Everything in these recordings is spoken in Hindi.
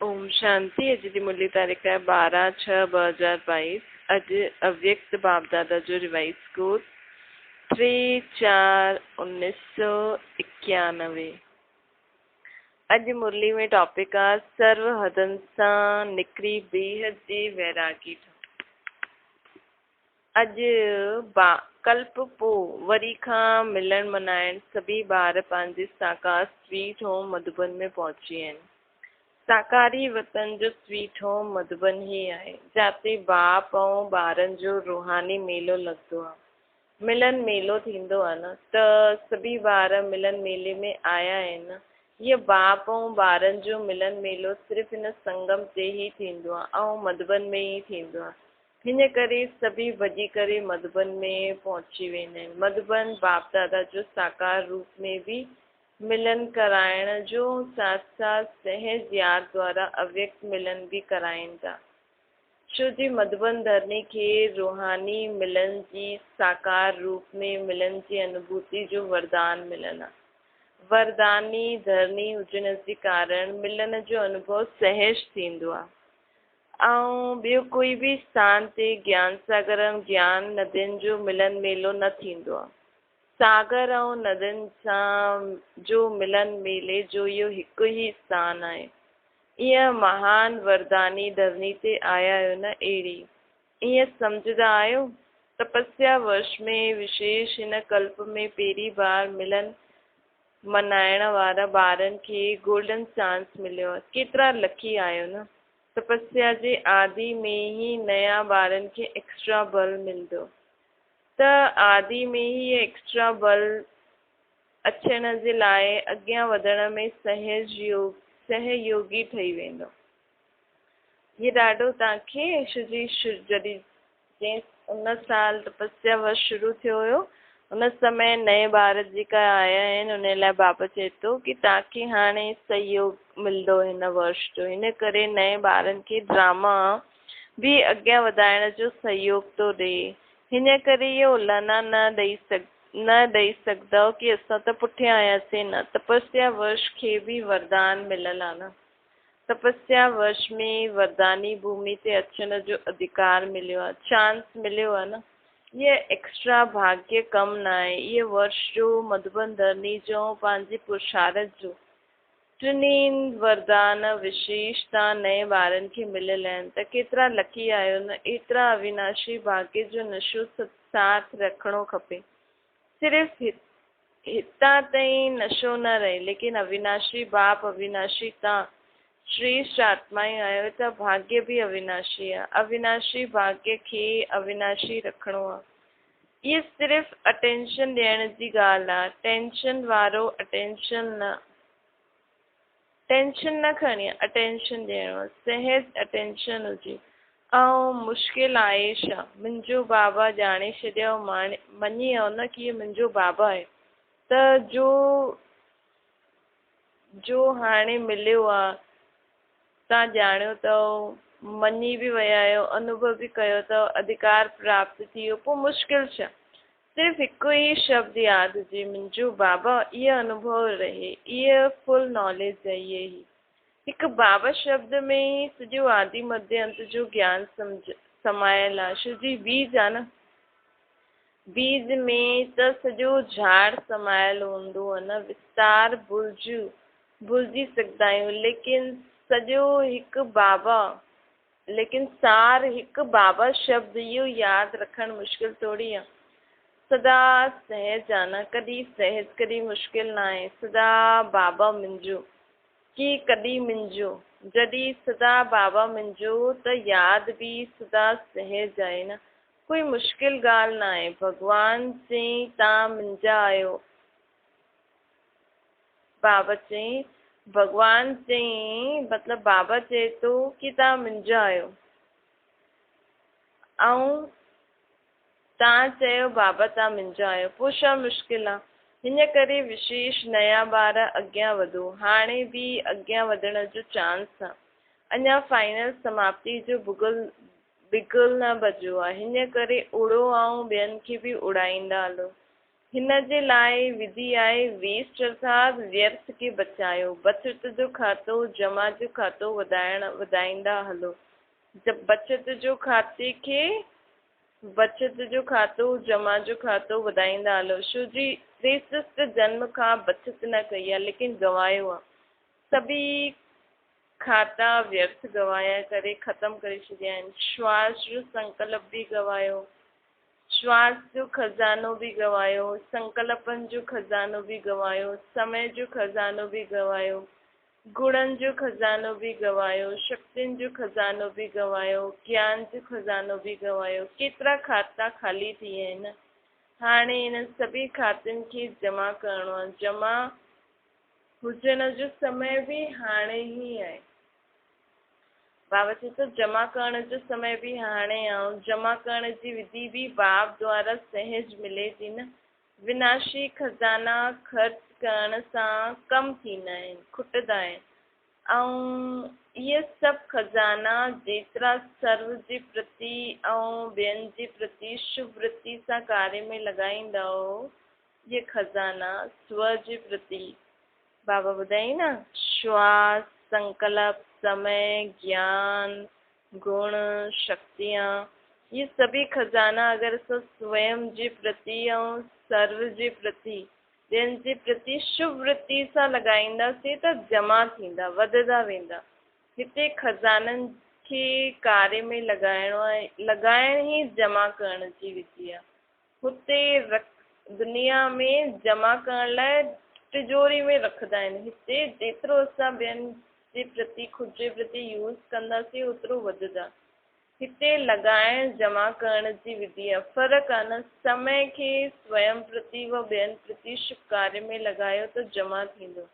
ओम शांति। अज की मुरली तारीख़ है 12/6/2022। अज अव्यक्त बाप दादा जो रिवाइज कोड 3/4/1991। अज मुरली में टॉपिक आ सर्व हदन सा निकरी बेहद जी वैरागी। अज कल्प पो वरी खां मिलन मनाइण सभी बार पंहिंजे साकार स्वीट होम मधुबन में पहुची आहिनि। साकारी वतन जो स्वीट होम मधुबन ही आहे, जाते बाप ऐं ॿारनि जो रूहानी मेलो लॻंदो आहे। मिलन मेलो थींदो आहे न, त सभी ॿार मिलन मेले में आया आहिनि। हीअ बाप ऐं ॿारनि जो मिलन मेलो सिर्फ़ु हिन संगम ते ई थींदो आहे ऐं मधुबन में ई थींदो आहे। हिन करे सभी भॼी करे मधुबन में पहुची वेंदा आहिनि। मधुबन बाप दादा जो साकार रूप में भी मिलन कराइण जो साथ साथ सहज याद द्वारा अव्यक्त मिलन भी कराइनि था। छो जी मधुबन धरनी खे रूहानी मिलन जी साकार रूप में मिलन जी अनुभूति जो वरदान मिलन आहे। वरदानी धरनी हुजण जे कारण मिलन जो अनुभव सहज थींदो आहे। ॿियो कोई भी स्थान ते ज्ञान सागर ऐं ज्ञान नदियुनि जो मिलन मेलो न थींदो आहे। सागर ऐं नदियुनि सां जो मिलन मेले जो इहो हिकु ई स्थान आहे। ईअं महान वरदानी धरनी ते आया आहियो न, अहिड़ी ईअं सम्झंदा आहियो। तपस्या वर्ष में विशेष हिन कल्प में पहिरीं बार मिलन मनाइण वारा ॿारनि खे गोल्डन चांस मिलियो आहे। केतिरा लकी आहियो न। तपस्या जे आदि में ही नया ॿारनि खे एक्स्ट्रा बल मिलंदो, त आदि में ही एक्स्ट्रा बल अचण जे लाइ अॻियां वधण में सहयोगी ठही वेंदो। ये ॾाढो तव्हांखे जॾहिं उन साल तपस्या वर्ष शुरू थियो हुयो, उन समय नए ॿार जेका आया आहिनि उन लाइ बाबा चए थो कि तव्हांखे हाणे सहयोग मिलंदो हिन वर्ष जो। हिन करे नए ॿारनि खे ड्रामा भी अॻियां वधाइण जो सहयोग थो ॾे। हिन करे इहो उलाना न ॾेई सघंदव कि असां त पुठियां आयासीं। न, तपस्या वर्ष खे भी वरदान मिलियल आहे न। तपस्या वर्ष में वरदानी भूमि ते अचण जो अधिकार मिलियो आहे, चांस मिलियो आहे न। ये एक्स्ट्रा भाग्य कम न आहे। ये वर्ष जो मधुबन धरनी जो पंहिंजे पुरुषार्थ जो टिनी वरदान विशेषता नए ॿारनि खे मिलियल आहिनि। त केतिरा लकी आहियो न। एतिरा अविनाशी भाग्य जो नशो साथ रखिणो खपे। सिर्फ़ु हितां ताईं नशो न रहे, लेकिन अविनाशी बाप अविनाशी तव्हां श्रेष्ठ आत्माएं आहियो, त भाग्य भी अविनाशी आहे। अविनाशी भाग्य खे अविनाशी रखिणो आहे। ये सिर्फ़ु अटेंशन ॾियण जी ॻाल्हि आहे। टेंशन वारो टेंशन न खणी, अटेंशन ॾियणो आहे। सहज अटेंशन हुजे। ऐं मुश्किल आहे छा? मुंहिंजो बाबा ॼाणे छॾियो, मञी वियो न कि इहो मुंहिंजो बाबा आहे। त जो हाणे मिलियो आहे, तव्हां ॼाणियो अथव, मञी भी विया आहियो, अनुभव भी कयो अथव, अधिकार प्राप्त थी वियो, पोइ मुश्किल छा? सिर्फ़ु हिकु ई शब्द यादि हुजे, मुंहिंजो बाबा। इहो अनुभव रहे, इहा फुल नॉलेज आहे। इहे ई हिकु बाबा शब्द में ई सॼो आदि मध्य अंत जो ज्ञान समायल आहे। छो जी बीज आहे न, बीज में त सॼो झाड़ समायल हूंदो आहे न। विस्तार भुलिजी सघंदा आहियूं, लेकिन सॼो हिकु बाबा, लेकिन सार हिकु बाबा शब्द इहो यादि रखणु मुश्किल थोरी आहे। सदा सहज आहे न, कॾहिं सहज कॾहिं मुश्किल न आहे। सदा बाबा मुंहिंजो कि कॾहिं मुंहिंजो, जॾहिं सदा बाबा मुंहिंजो, त यादि भी सदा सहज आहे न। कोई मुश्किल ॻाल्हि न आहे। भॻवान चई तव्हां मुंहिंजा आहियो। बाबा चई, भॻवान चई मतिलबु बाबा चए थो कि तव्हां मुंहिंजा आहियो, ऐं तव्हां चयो बाबा तव्हां मुंहिंजा आहियो, पोइ छा मुश्किल आहे? हिन करे विशेष नया ॿार अॻियां वधो। हाणे भी अॻियां वधण जो चांस आहे। अञा फाइनल समाप्ति जो बिगुल न बजियो आहे। हिन करे उड़ो ऐं ॿियनि खे भी उड़ाईंदा हलो। हिन जे लाइ विधि आहे वेस्ट अर्थात व्यर्थ खे बचायो। बचत जो खातो जमा जो खातो वधाईंदा हलो। जब बचत जो जमा जो खातो वधाईंदा हलो। छो जी क्रिस्त जन्म खां बचत न कई आहे लेकिन गवायो आहे। सभी खाता व्यर्थ गवाया करे ख़त्म करे छॾिया आहिनि। श्वास जो संकल्प बि गवायो, श्वास जो खज़ानो बि गवायो, संकल्पनि जो खज़ानो बि गवायो, समय जो खज़ानो बि गवायो, गुणनि जो खज़ानो बि गवायो, शक्तियुनि जो खज़ानो बि गवायो, ज्ञान जो खज़ानो बि गवायो। केतिरा खाता ख़ाली थी विया आहिनि। हाणे इन सभी खातनि खे जमा करणो आहे। जमा हुजण जो समय बि हाणे ई आहे। बाबा चए थो जमा करण जो समय बि हाणे आहे। जमा करण जी विधि बि बाप द्वारा सहज मिले थी न। विनाशी खज़ाना ख़र्च करण सां कम थींदा आहिनि, खुटंदा आहिनि। ऐं इहे सभु खज़ाना जेतिरा सर्व जे प्रति ऐं ॿियनि जे प्रति शुभ वृत्ति सां कार्य में लॻाईंदव, इहे खज़ाना स्व जे प्रति बाबा ॿुधाई न, श्वास, संकल्प, समय, ज्ञान, गुण, शक्तियाँ, ये सभी खज़ाना अगर असां स्वयं जे प्रति ऐं सर्व जे प्रति ॿियनि जे प्रति शुभ वृत्ति सां लॻाईंदासीं त जमा थींदा, वधंदा वेंदा। हिते खज़ाननि खे कार्य में लॻाइणो आहे। लॻाइण ई जमा करण जी विधि आहे। हुते दुनिया में जमा करण लाइ तिजोरी में रखंदा आहिनि। हिते जेतिरो असां ॿियनि जे प्रति खुद जे प्रति यूज़ कंदासीं ओतिरो वधंदा। हिते लॻाइण जमा करण जी विधि आहे। फ़र्क़ु आहे न। समय खे स्वयं प्रति व ॿियनि प्रति शुभ कार्य में लॻायो त जमा थींदो।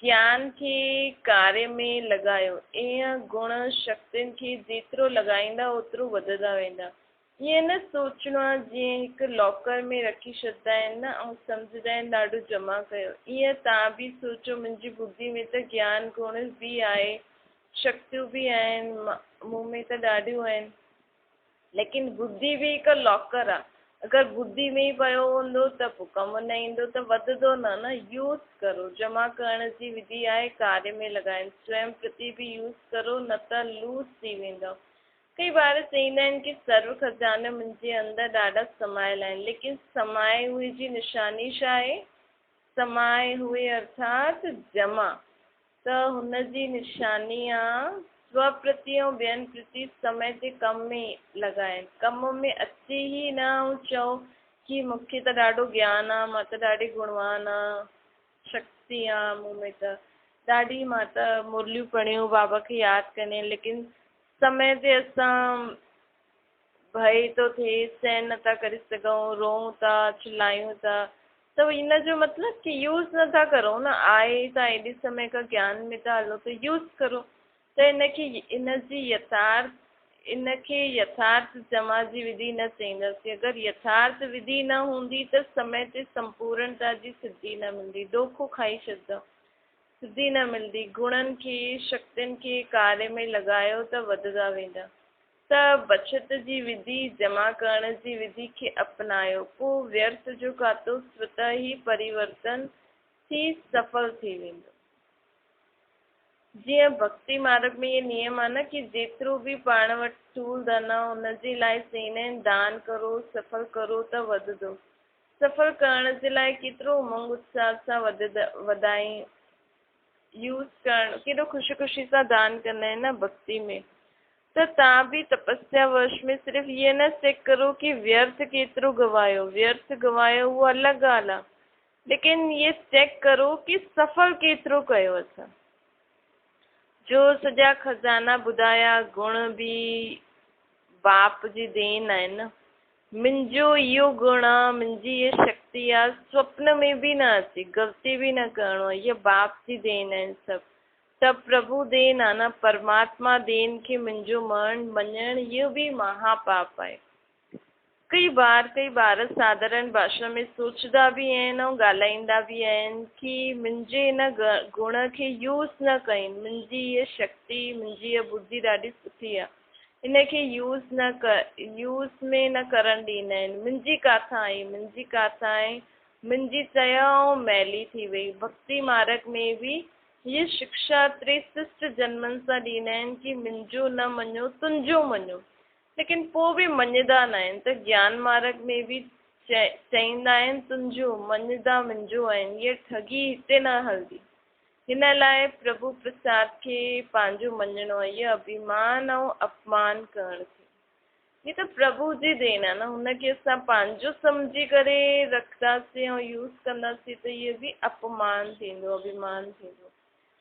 ज्ञान खे कार्य में लॻायो। ईअं गुण शक्तियुनि खे जेतिरो लॻाईंदा ओतिरो वधंदा वेंदा। ईअं न सोचणो आहे जीअं हिकु लॉकर में रखी छॾींदा आहिनि न ऐं सम्झंदा आहिनि ॾाढो जमा कयो। ईअं तव्हां बि सोचो मुंहिंजी बुद्धि में त ज्ञान गुण बि आहे, शक्तियूं बि आहिनि, मूं में त ॾाढियूं आहिनि, लेकिन बुद्धि बि हिकु लॉकर आहे। अगरि बुद्धि में ई पियो हूंदो त पोइ कमु न ईंदो त वधंदो न। यूज़ करो। जमा करण जी विधि आहे कार्य में लॻाइण। स्वयं प्रति बि यूज़ करो न त लूज़ थी वेंदव। कई बार चईंदा आहिनि कि सर्व खज़ाना मुंहिंजे अंदरि ॾाढा समायल आहिनि, लेकिन समाए हुए जी निशानी छा आहे? समाए हुए अर्थात जमा। त हुन जी निशानी आहे स्व प्रति ऐं ॿियनि प्रति समय ते कम में लॻाइनि। कम में अचे ई न ऐं चओ कि मूंखे त ॾाढो ज्ञान आहे, मां त ॾाढी गुणवान आहे, शक्ति आहे मूं में त ॾाढी, मां त मुरलियूं पढ़ियूं, बाबा खे यादि कंदी आहियां, लेकिन समय ते असां भय थो थिए, सहन नथा करे सघूं, रोऊं था, चिल्लायूं था, त इन जो मतिलबु कि यूज़ नथा करो न। आहे त एॾे समय खां ज्ञान में था हलो त यूज़ करो। त इनखे यथार्थ जमा जी विधि न चईंदासीं। अगरि यथार्थ विधि न हूंदी त समय ते संपूर्णता जी सिद्धि न मिलंदी। धोखो खाई छॾंदा, सिद्धि न मिलंदी। गुणनि खे शक्तियुनि खे कार्य में लॻायो त वधंदा वेंदा। त बचत जी विधि, जमा करण जी विधि खे अपनायो, पोइ व्यर्थ जो खातो स्वतः ई परिवर्तन थी सफल थी वेंदो। जीअं भक्ति मार्ग में इहे नियम आहे न कि जेतिरो बि पाण वटि स्थूल धन आहे हुनजे लाइ चईंदा आहिनि दान करो, सफल करो त वधंदो। सफल करण जे लाइ केतिरो उमंग उत्साह सां वधाई यूज़ करणु, केॾो ख़ुशी ख़ुशी सां दान कंदा आहिनि न भक्ति में। त तव्हां बि तपस्या वर्ष में सिर्फ़ु इहे न चेक करो कि व्यर्थ केतिरो गवायो, व्यर्थ गवायो उहो अलॻि ॻाल्हि आहे, लेकिन इहे चेक करो कि सफल केतिरो कयो असां। जो सॼा खज़ाना ॿुधाया गुण बि बाप जी देन आहिनि। मुंहिंजो इहो गुण आहे, मुंहिंजी इहा शक्ति आहे, स्वप्न में बि न अचे, ग़लती बि न करिणो आहे। इहे बाप जी देन आहिनि सभु। त प्रभु देन आहे न, परमात्मा देन खे मुंहिंजो मञणु इहो बि महापाप आहे। कई बार साधारण भाषा में सोचदा बि आहिनि ऐं ॻाल्हाईंदा बि आहिनि कि मुंहिंजे हिन गुण खे यूज़ न कनि, मुंहिंजी इहा शक्ति, मुंहिंजी इहा बुद्धि ॾाढी सुठी आहे, इनखे यूज़ में न करण ॾींदा आहिनि। मुंहिंजी काथां आई, मुंहिंजी काथां आई, मुंहिंजी चयाऊं मैली थी वई। भक्ति मार्ग में बि ये शिक्षा त्रिशिष्ट जन्मनि सां ॾींदा आहिनि कि मुंहिंजो न मञो, तुंहिंजो मञो। लेकिन पोइ बि मञदा न आहिनि। त ज्ञान मार्ग में बि चईंदा आहिनि तुंहिंजो, मञदा मुंहिंजो आहिनि। ये ठगी हिते न हलंदी। हिन लाइ प्रभु प्रसाद खे पंहिंजो मञिणो आहे। इहो अभिमान ऐं अपमान करण ये त प्रभु जी देन आहे न। हुनखे असां पंहिंजो सम्झी करे रखंदासीं ऐं यूज़ कंदासीं त इहो बि अपमान थींदो, अभिमान थींदो।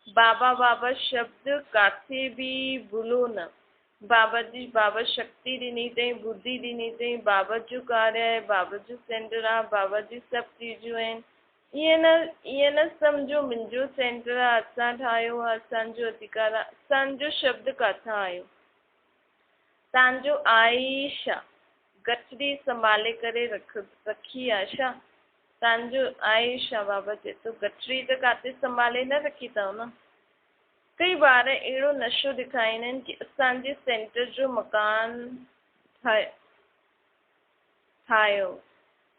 बाबा बाबा शब्द काथे बि भुलो न। बाबा शक्ति ॾिनी अथई, बुद्धि ॾिनी अथई। बाबा जो कार्य आहे, बाबा जो सेंटर आहे, बाबा जी सभु चीजूं आहिनि। ईअं न सम्झो मुंहिंजो सेंटर आहे, असां ठाहियो आहे, असांजो अधिकार आहे। असांजो शब्द काथां आयो? तव्हांजो आहे छा? गठरी संभाले करे रखी आहे छा? तव्हांजो आहे छा? बाबा चए थो गठरी त काथे संभाले न रखी अथव न। कई ॿार अहिड़ो नशो ॾेखारींदा आहिनि कि असांजे सेंटर जो मकान ठाहियो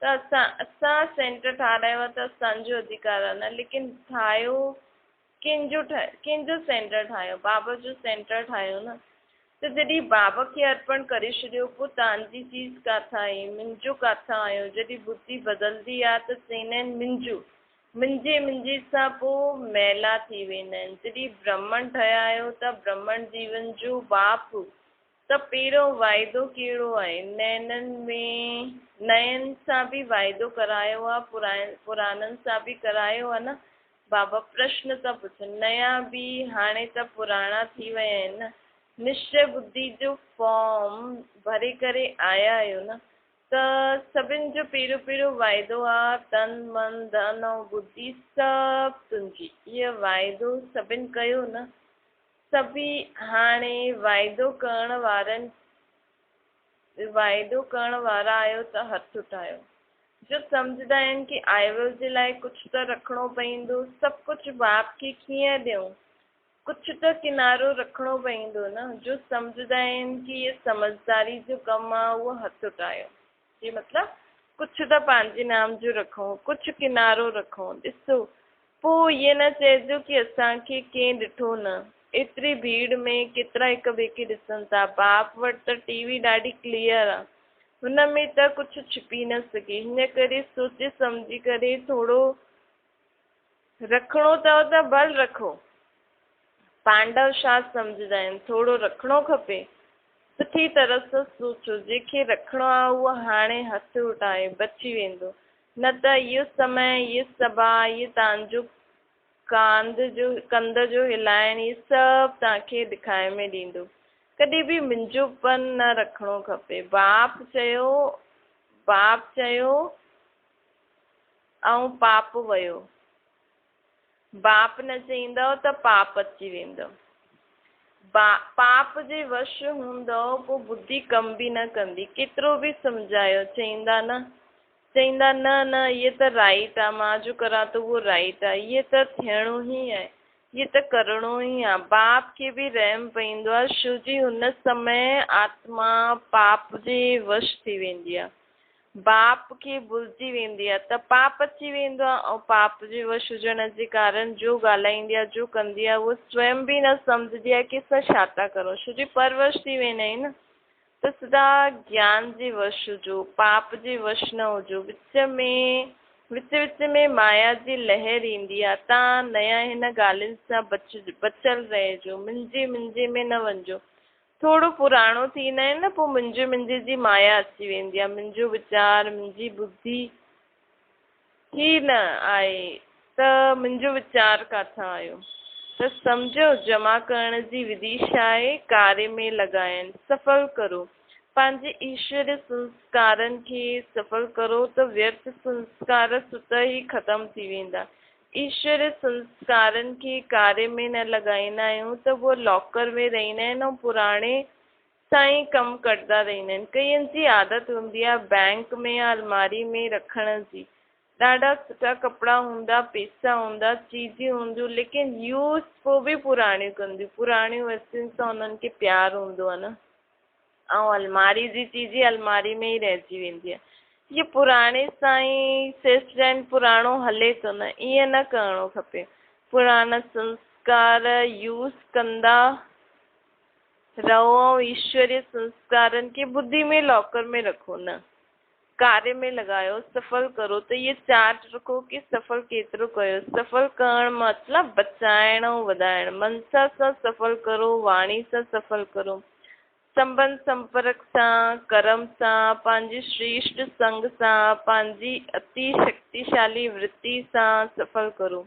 त असां सेंटर ठारायो आहे त असांजो अधिकार आहे न। लेकिन ठाहियो कंहिंजो सेंटर ठाहियो? बाबा जो सेंटर ठाहियो न। त जॾहिं बाबा खे अर्पण करे छॾियो, पोइ तव्हांजी चीज़ काथां आई? मुंहिंजो काथां आयो? जॾहिं बुद्धि बदलंदी आहे त चवंदा आहिनि मुंहिंजो, मुंहिंजे सां पोइ मैला थी वेंदा आहिनि। जॾहिं ब्राह्मण ठहिया आहियो त ब्राह्मण जीवन जो बाप त पहिरियों वाइदो कहिड़ो आहे? नयनि सां बि वाइदो करायो आहे, पुराणनि सां बि करायो आहे न। बाबा प्रश्न था पुछनि, नया बि हाणे त पुराणा थी विया आहिनि न। निश्चय बुद्धि जो फॉर्म भरे करे आया आहियो न। त सभिनि जो पहिरियों वाइदो आहे तन मन धन ऐं बुद्धि सभु तुंहिंजी। इहो वाइदो सभिनि कयो न। सभी हाणे वाइदो करण वारा आहियो त हथु उठायो। जो सम्झंदा आहिनि कि आइवल जे लाइ कुझु त रखिणो पवंदो। सभु कुझु बाप खे कीअं ॾियूं? कुझु त किनारो रखिणो पवंदो न। जो सम्झंदा आहिनि कि इहे समझदारी जो कमु आहे, उहो हथु उठायो। जी मतिलबु कुझु त पंहिंजे नाम जो रखूं, कुझु किनारो रखूं। ॾिसो, पोइ इहे न चइजो कि असांखे कंहिं ॾिठो न। एतिरी भीड़ में केतिरा हिक ॿिए खे ॾिसनि था। बाप वटि त टीवी ॾाढी क्लियर आहे, हुन में त कुझु छिपी न सघे। हिन करे सोचे सम्झी करे थोरो रखिणो अथव त भल रखो। पांडव छा सम्झंदा आहिनि? थोरो रखिणो खपे। सुठी तरह सां सोचो, जंहिंखे रखिणो आहे उहो हाणे हथु उठाए, बची वेंदो। न त इहो समय, इहा सभा, इहो तव्हांजो कंध जो हिलाइण, इहे सभु तव्हांखे ॾेखारे में ॾींदो। कॾहिं बि मुंहिंजोपन न रखिणो खपे। बाप चयो ऐं पाप वियो। बाप न चईंदव त पाप अची वेंदव। पाप जे वश हूंदव पोइ बुद्धि कम बि न कंदी। केतिरो बि सम्झायो, चईंदा न इहे त राइट आहे, मां जो करां थो उहो राइट आहे, इहे त थियणो ई आहे, इहे त करिणो ई आहे। बाप खे बि रहम पवंदो आहे, छो जी हुन समय आत्मा पाप जे वश थी वेंदी आहे। बाप खे भुलिजी वेंदी आहे त पाप अची वेंदो आहे। ऐं पाप जे वश हुजण जे कारण जो ॻाल्हाईंदी आहे, जो कंदी आहे, उहो स्वयं बि न सम्झंदी आहे कि असां छा था करूं, छो जी परवश थी वेंदा आहिनि। त सदा ज्ञान जे वश हुजो, पाप जे वश न हुजो। विच में माया जी लहर ईंदी आहे, तव्हां नया हिन ॻाल्हियुनि सां बचियल रहिजो। मुंहिंजे में न वञिजो। थोरो पुराणो थींदा आहिनि न, पोइ मुंहिंजे जी माया अची वेंदी आहे। मुंहिंजो वीचार, मुंहिंजी बुद्धि ही न आहे त मुंहिंजो वीचार काथां आयो? त सम्झो, जमा करण जी विधि छा आहे? कार्य में लॻाइनि, सफल करो। पंहिंजे ईश्वर संस्कारनि खे सफल करो त व्यर्थ संस्कार सुत ई ख़तम थी वेंदा। ईश्वर संस्कारनि खे कार्य में न लॻाईंदा आहियूं त उहो लॉकर में रहंदा आहिनि ऐं पुराणे सां ई कमु कंदा रहंदा आहिनि। कईनि जी आदत हूंदी आहे बैंक में या अलमारी में रखण जी। ॾाढा सुठा कपिड़ा हूंदा, पैसा हूंदा, चीज़ियूं हूंदियूं, लेकिन यूज़ पोइ बि पुराणियूं कंदियूं। पुराणियूं वस्तुनि सां उन्हनि खे प्यारु हूंदो आहे न। ऐं अलमारी जी चीज़ ई अलमारी में ई रहिजी वेंदी आहे। ये पुराणे सां ई सिस्टम पुराणो हले थो न, ईअं न करिणो खपे। पुराणा संस्कार यूज़ कंदा रहो, ईश्वरीय संस्कारनि खे बुद्धि में लॉकर में रखो न, कार्य में लगायो, सफल करो। त ये चार्ट रखो कि सफल केतिरो कयो। सफल करण मतलब बचाइण ऐं वधाइण। मनसा सां सफल करो, वाणी सां सफल करो, संबंध संपर्क सां, कर्म सां, पंहिंजी श्रेष्ठ संग सां, पंहिंजी अति शक्तिशाली वृत्ति सां सफल करो।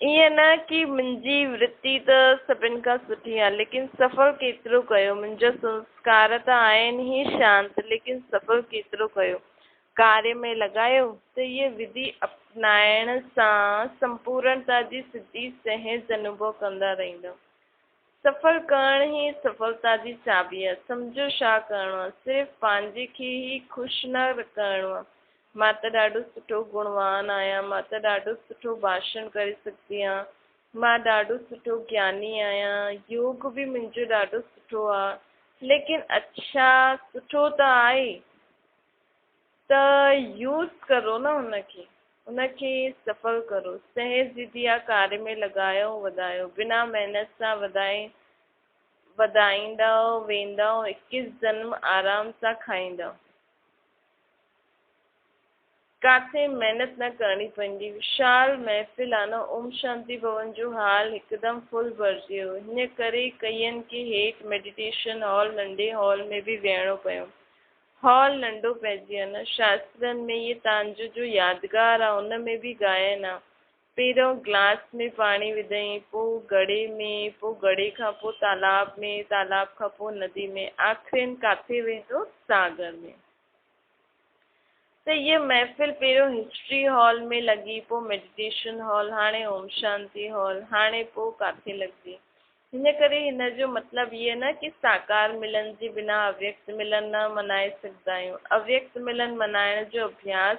ईअं न कि मुंहिंजी वृत्ति त सभिनि खां सुठी आहे, लेकिन सफल केतिरो कयो। मुंहिंजा संस्कार त आहिनि ई शांत, लेकिन सफल केतिरो कयो। कार्य में लॻायो त इहे विधि अपनाइण सां संपूर्णता जी सिद्धि सहज अनुभव कंदा रहंदव। सफल करण ही सफलता जी चाबी आहे। सम्झो छा करिणो आहे, सिर्फ़ु पंहिंजे खे ई ख़ुशि न करिणो आहे। मां त ॾाढो सुठो गुणवान आहियां, मां त ॾाढो सुठो भाषण करे सघंदी आहियां, मां ॾाढो सुठो ज्ञानी आहियां, योग बि मुंहिंजो ॾाढो सुठो आहे। लेकिन अच्छा सुठो त आहे, त यूज़ करो न उनखे सफल करो। सहज विधि आहे, कार्य में लॻायो, वधायो। बिना महिनत सां वधाईंदव वेंदव, 21 जन्म आराम सां खाईंदव। काथे महिनत न करणी पवंदी। विशाल महफ़िल आहे न, ओम शांति भवन जो हाल हिकदमि फुल भरिजी वियो। हिन करे कईअनि खे हेठि मेडिटेशन हॉल, नंढे हॉल में बि वेहणो पियो। हॉल नंढो पइजी वियो न। शास्त्रनि में ये तव्हांजो जो यादगार आहे, उन में बि गायन आहे। पहिरियों गिलास में पाणी विधई, पोइ घड़े में, पोइ घड़े खां पोइ तालाब में, तालाब खां पोइ नदी में, आख़िर काथे वेंदो? सागर में। त ये महफ़िल पहिरियों हिस्ट्री हॉल में लॻी, पोइ मेडिटेशन हॉल, हाणे ओम शांति हॉल, हाणे पोइ काथे लॻंदी। हिन करे हिन जो मतिलबु इहे न कि साकार मिलन जे बिना अव्यक्त मिलन न मनाए सघंदा आहियूं। अव्यक्त मिलन मनाइण जो अभ्यास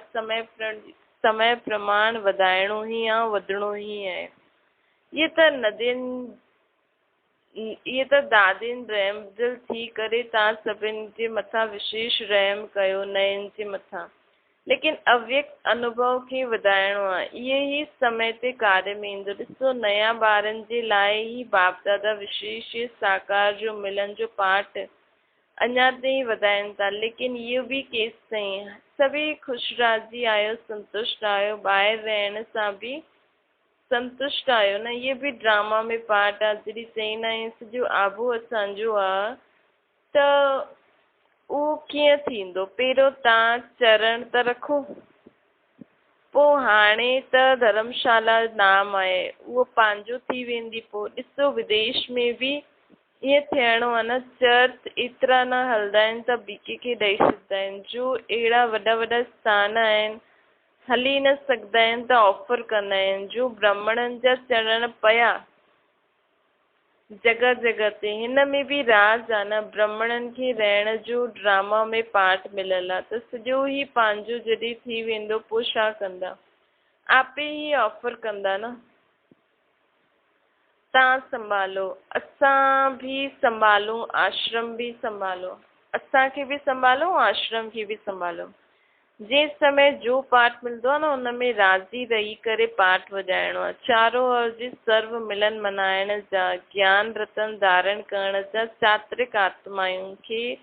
समय प्रमाण वधाइणो ई आहे, वधणो ई आहे। इहे त दादिन रहम दिल थी करे तव्हां सभिनि जे मथां विशेष रहम कयो, नयन जे मथां। लेकिन अव्यक्त अनुभव खे वधाइणो आहे। इहे ई समय ते कार्य में ईंदो। ॾिसो, नया ॿारनि जे लाइ ई बाप दादा विशेष साकार जो मिलन जो पाठ अञा ताईं वधाइनि था। लेकिन इहो बि केसि ताईं? सभई ख़ुशि राज़ी आहियो, संतुष्ट आहियो, ॿाहिरि रहण सां बि संतुष्ट आहियो न। इहे बि ड्रामा में पार्ट आहे। जॾहिं चईंदा आहियूं सॼो आबू असांजो आहे, त उहो कीअं थींदो? पहिरियों तव्हां चरण त रखो, पोइ हाणे त धर्मशाला नाम आहे, उहो पंहिंजो थी वेंदी। पोइ ॾिसो, विदेश में बि ईअं थियणो आहे न। चर्च एतिरा न हलंदा आहिनि त ॿिए खे ॾेई छॾींदा आहिनि। जो अहिड़ा वॾा वॾा स्थान आहिनि, हली न सघंदा आहिनि त ऑफर कंदा आहिनि। जो ब्राह्मणनि जा चरण पिया जगह जगह ते, हिन में बि राज आहे न। ब्राह्मणनि खे रहण जो ड्रामा में पार्ट मिलियल आहे, त सॼो ई पंहिंजो जॾहिं थी वेंदो, पोइ छा कंदा? आपे ई ऑफर कंदा न। तव्हां संभालो, असां बि संभालूं, आश्रम बि संभालो, असांखे बि संभालो, आश्रम खे बि संभालो। जंहिं समय जो पाठ मिलंदो आहे न, उन में राज़ी रही करे पाठ वॼाइणो आहे। चारों ओर जी सर्व मिलन मनाइण जा, ज्ञान रतन धारण करण जा चात्रिक आत्माउनि खे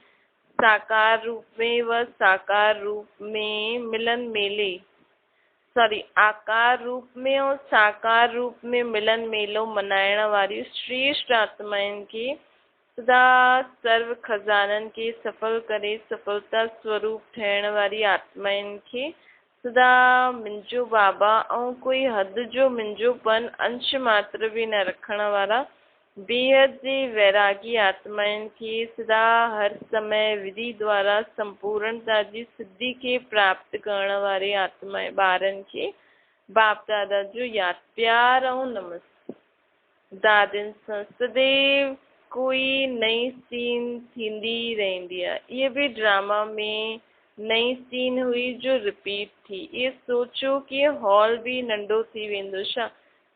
साकार रूप में व साकार रूप में मिलन मेले आकार रूप में और साकार रूप में मिलन मेलो मनाइण वारी श्रेष्ठ आत्माउनि खे सदा सर्व खज़ाननि खे सफल करे सफलता स्वरूप ठहिण वारी आत्माउनि खे सदा मुंहिंजो बाबा ऐं कोई हद जो मुंहिंजोपन अंश मात्र बि न रखण वारा बेहद जे वैरागी आत्माउनि खे सदा हर समय विधि द्वारा संपूर्णता जी सिद्धि खे प्राप्त करण वारे आत्मा ॿारनि खे बाप दादा जो यादि प्यार ऐं नमस्ते। दादिन सां सदैव कोई नई सीन थींदी रहंदी आहे। इहे बि ड्रामा में नई सीन हुई जो रिपीट थी। इहे सोचो कि हॉल बि नंढो थी वेंदो छा?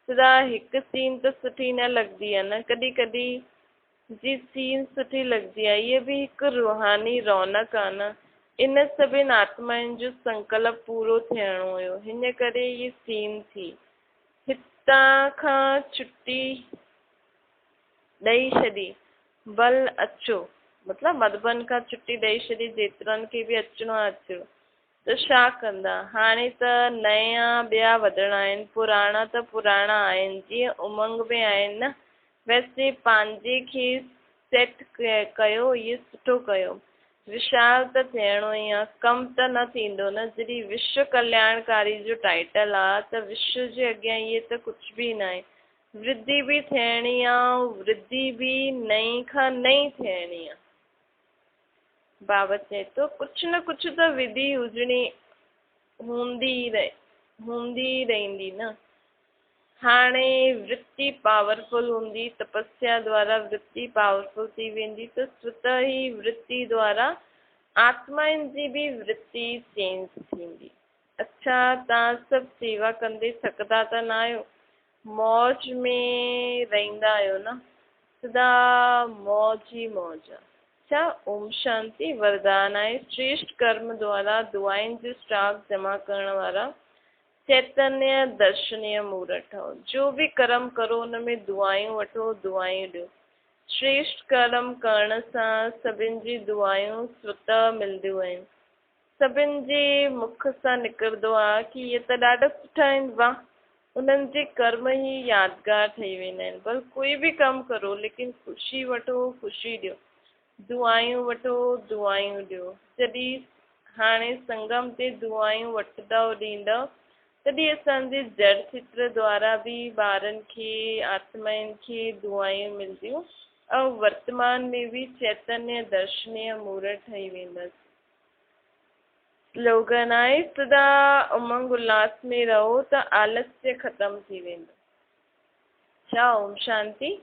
सदा हिकु सीन त सुठी न लॻंदी आहे न। कॾहिं कॾहिं जी सीन सुठी लॻंदी आहे। इहा बि हिकु रूहानी रौनक आहे न। इन सभिनि आत्माउनि जो संकल्प पूरो थियणो हुयो, हिन करे इहा सीन थी। हितां खां छुटी ॾेई छॾी, बल अचो, मतिलबु मधुबन खां छुटी ॾेई छॾी, जेतिरनि खे बि अचिणो आहे अचो। त छा कंदा? हाणे त नया ॿिया वधणा आहिनि, पुराणा त पुराणा आहिनि, जीअं उमंग में आहिनि न। वैसे पंहिंजे खे सेट कयो, इहो सुठो कयो। विशाल त थियणो ई आहे, कम त न थींदो न। जॾहिं विश्व कल्याणकारी जो टाइटल आहे त विश्व जे अॻियां इहे त कुझु बि न आहे। वृद्धि बि थियणी आहे, वृद्धि बि नई खां नई थियणी आहे। बाबा चए थो कुझु न कुझु त विधि हुजणी हूंदी रहंदी न। हाणे वृत्ति पावरफुल हूंदी, तपस्या द्वारा वृत्ति पावरफुल थी वेंदी, त स्वतः ई वृत्ति द्वारा आत्माउनि जी बि वृत्ति चेंज थींदी। अच्छा, तव्हां सभु सेवा कंदे थकंदा त न आहियो? मौज में रहंदा आहियो न? सदा मौज ई मौज। अच्छा, ओम शांति वरदान आहे। श्रेष्ठ कर्म द्वारा दुआनि जो स्टॉक जमा करण वारा चैतन्य दर्शनीय मूर्त ठहो। जो भी कर्म करो उन में दुआयूं वठो, दुआयूं ॾियो। श्रेष्ठ कर्म करण सां सभिनि जी दुआयूं स्वतः मिलंदियूं आहिनि। सभिनि जे मुख सां निकिरंदो आहे कि इहे त ॾाढा सुठा आहिनि, वाह। उन्हनि जे कर्म ई यादगार ठही वेंदा आहिनि। बस कोई बि कमु करो, लेकिन ख़ुशी वठो, ख़ुशी ॾियो। दुआयूं वठो, दुआयूं ॾियो। जॾहिं हाणे संगम ते दुआयूं वठंदव ॾींदव, तॾहिं असांजे जड़ चित्र द्वारा बि ॿारनि खे, आत्माउनि खे दुआयूं मिलंदियूं ऐं वर्तमान में बि चैतन्य दर्शनीय मूर्त ठही वेंदसि। स्लोगन आहे, सदा उमंग उल्लास में रहो त आलस्य ख़तम थी वेंदो। अच्छा, ओम शांति।